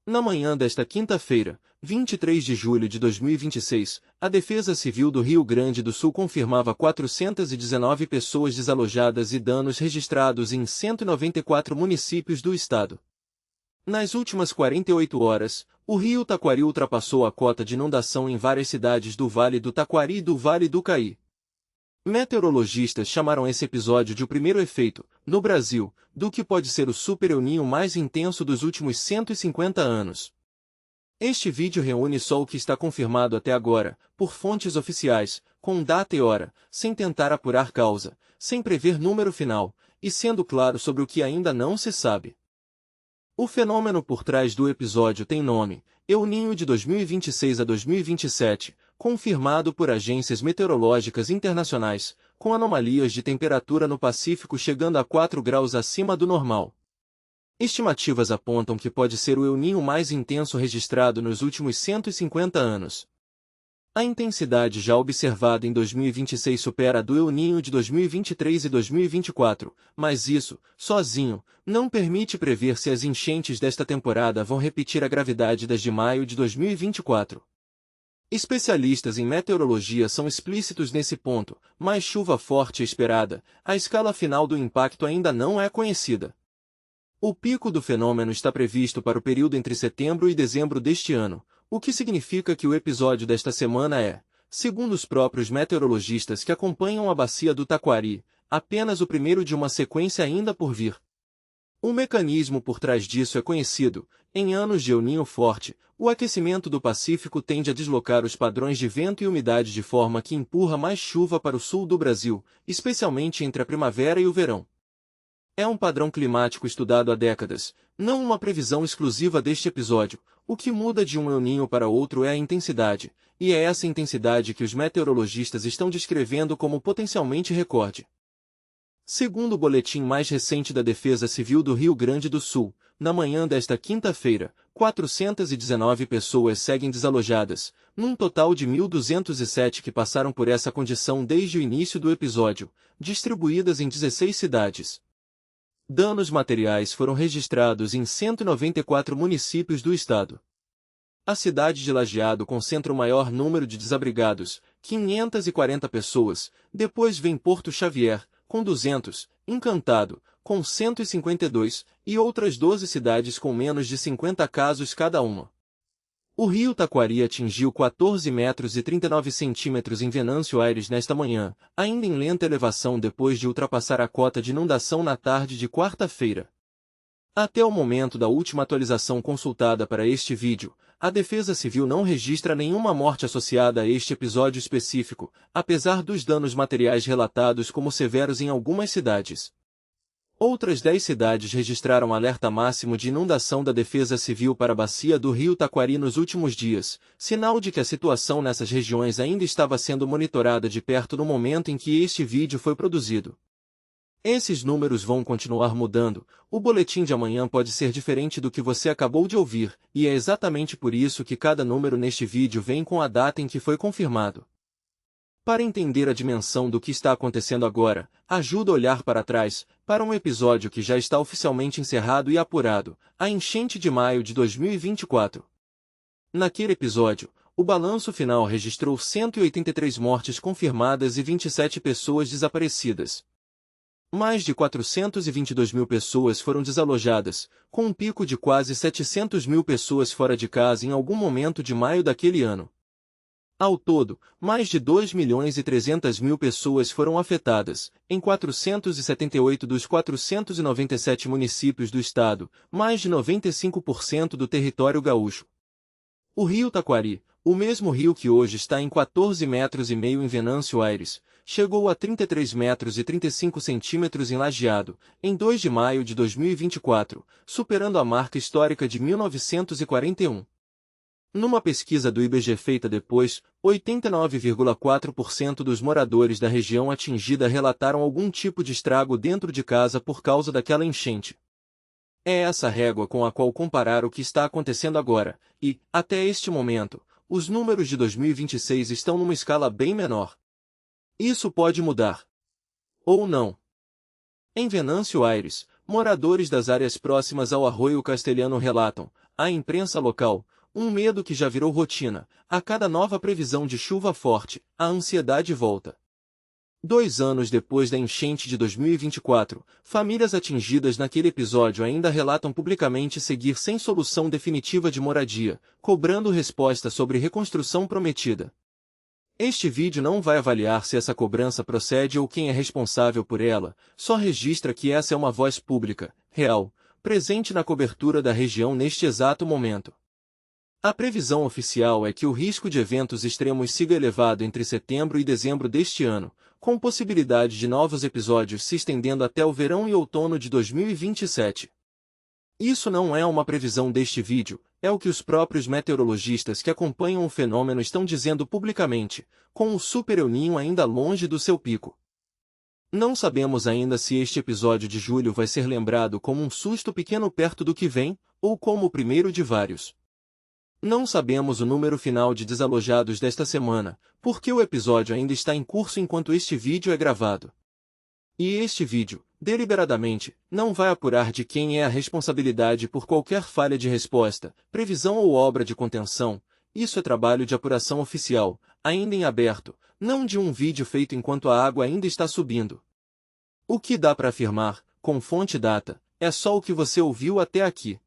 Na manhã desta quinta-feira, 23 de julho de 2026, a Defesa Civil do Rio Grande do Sul confirmava 419 pessoas desalojadas e danos registrados em 194 municípios do estado. Nas últimas 48 horas, o rio Taquari ultrapassou a cota de inundação em várias cidades do Vale do Taquari e do Vale do Caí. Meteorologistas chamaram esse episódio de o primeiro efeito, no Brasil, do que pode ser o Super El Niño mais intenso dos últimos 150 anos. Este vídeo reúne só o que está confirmado até agora, por fontes oficiais, com data e hora, sem tentar apurar causa, sem prever número final, e sendo claro sobre o que ainda não se sabe. O fenômeno por trás do episódio tem nome, El Niño de 2026 a 2027, confirmado por agências meteorológicas internacionais, com anomalias de temperatura no Pacífico chegando a 4 graus acima do normal. Estimativas apontam que pode ser o El Niño mais intenso registrado nos últimos 150 anos. A intensidade já observada em 2026 supera a do El Niño de 2023 e 2024, mas isso, sozinho, não permite prever se as enchentes desta temporada vão repetir a gravidade das de maio de 2024. Especialistas em meteorologia são explícitos nesse ponto, mais chuva forte é esperada, a escala final do impacto ainda não é conhecida. O pico do fenômeno está previsto para o período entre setembro e dezembro deste ano, o que significa que o episódio desta semana é, segundo os próprios meteorologistas que acompanham a bacia do Taquari, apenas o primeiro de uma sequência ainda por vir. O mecanismo por trás disso é conhecido. Em anos de El Niño forte, o aquecimento do Pacífico tende a deslocar os padrões de vento e umidade de forma que empurra mais chuva para o sul do Brasil, especialmente entre a primavera e o verão. É um padrão climático estudado há décadas, não uma previsão exclusiva deste episódio. O que muda de um El Niño para outro é a intensidade, e é essa intensidade que os meteorologistas estão descrevendo como potencialmente recorde. Segundo o boletim mais recente da Defesa Civil do Rio Grande do Sul, na manhã desta quinta-feira, 419 pessoas seguem desalojadas, num total de 1.207 que passaram por essa condição desde o início do episódio, distribuídas em 16 cidades. Danos materiais foram registrados em 194 municípios do estado. A cidade de Lajeado concentra o maior número de desabrigados, 540 pessoas, depois vem Porto Xavier, com 200, Encantado, com 152, e outras 12 cidades com menos de 50 casos cada uma. O rio Taquari atingiu 14 metros e 39 centímetros em Venâncio Aires nesta manhã, ainda em lenta elevação depois de ultrapassar a cota de inundação na tarde de quarta-feira. Até o momento da última atualização consultada para este vídeo, a Defesa Civil não registra nenhuma morte associada a este episódio específico, apesar dos danos materiais relatados como severos em algumas cidades. Outras 10 cidades registraram alerta máximo de inundação da Defesa Civil para a bacia do rio Taquari nos últimos dias, sinal de que a situação nessas regiões ainda estava sendo monitorada de perto no momento em que este vídeo foi produzido. Esses números vão continuar mudando, o boletim de amanhã pode ser diferente do que você acabou de ouvir, e é exatamente por isso que cada número neste vídeo vem com a data em que foi confirmado. Para entender a dimensão do que está acontecendo agora, ajuda a olhar para trás, para um episódio que já está oficialmente encerrado e apurado, a enchente de maio de 2024. Naquele episódio, o balanço final registrou 183 mortes confirmadas e 27 pessoas desaparecidas. Mais de 422 mil pessoas foram desalojadas, com um pico de quase 700 mil pessoas fora de casa em algum momento de maio daquele ano. Ao todo, mais de 2.300.000 pessoas foram afetadas, em 478 dos 497 municípios do estado, mais de 95% do território gaúcho. O rio Taquari, o mesmo rio que hoje está em 14,5 metros em Venâncio Aires, chegou a 33 metros e 35 centímetros em Lajeado, em 2 de maio de 2024, superando a marca histórica de 1941. Numa pesquisa do IBGE feita depois, 89,4% dos moradores da região atingida relataram algum tipo de estrago dentro de casa por causa daquela enchente. É essa régua com a qual comparar o que está acontecendo agora, e, até este momento, os números de 2026 estão numa escala bem menor. Isso pode mudar. Ou não. Em Venâncio Aires, moradores das áreas próximas ao Arroio Castelhano relatam, A imprensa local, um medo que já virou rotina. A cada nova previsão de chuva forte, a ansiedade volta. 2 anos depois da enchente de 2024, famílias atingidas naquele episódio ainda relatam publicamente seguir sem solução definitiva de moradia, cobrando resposta sobre reconstrução prometida. Este vídeo não vai avaliar se essa cobrança procede ou quem é responsável por ela, só registra que essa é uma voz pública, real, presente na cobertura da região neste exato momento. A previsão oficial é que o risco de eventos extremos siga elevado entre setembro e dezembro deste ano, com possibilidade de novos episódios se estendendo até o verão e outono de 2027. Isso não é uma previsão deste vídeo, é o que os próprios meteorologistas que acompanham o fenômeno estão dizendo publicamente, com o Super El Niño ainda longe do seu pico. Não sabemos ainda se este episódio de julho vai ser lembrado como um susto pequeno perto do que vem, ou como o primeiro de vários. Não sabemos o número final de desalojados desta semana, porque o episódio ainda está em curso enquanto este vídeo é gravado. E este vídeo, deliberadamente, não vai apurar de quem é a responsabilidade por qualquer falha de resposta, previsão ou obra de contenção. Isso é trabalho de apuração oficial, ainda em aberto, não de um vídeo feito enquanto a água ainda está subindo. O que dá para afirmar, com fonte data, é só o que você ouviu até aqui.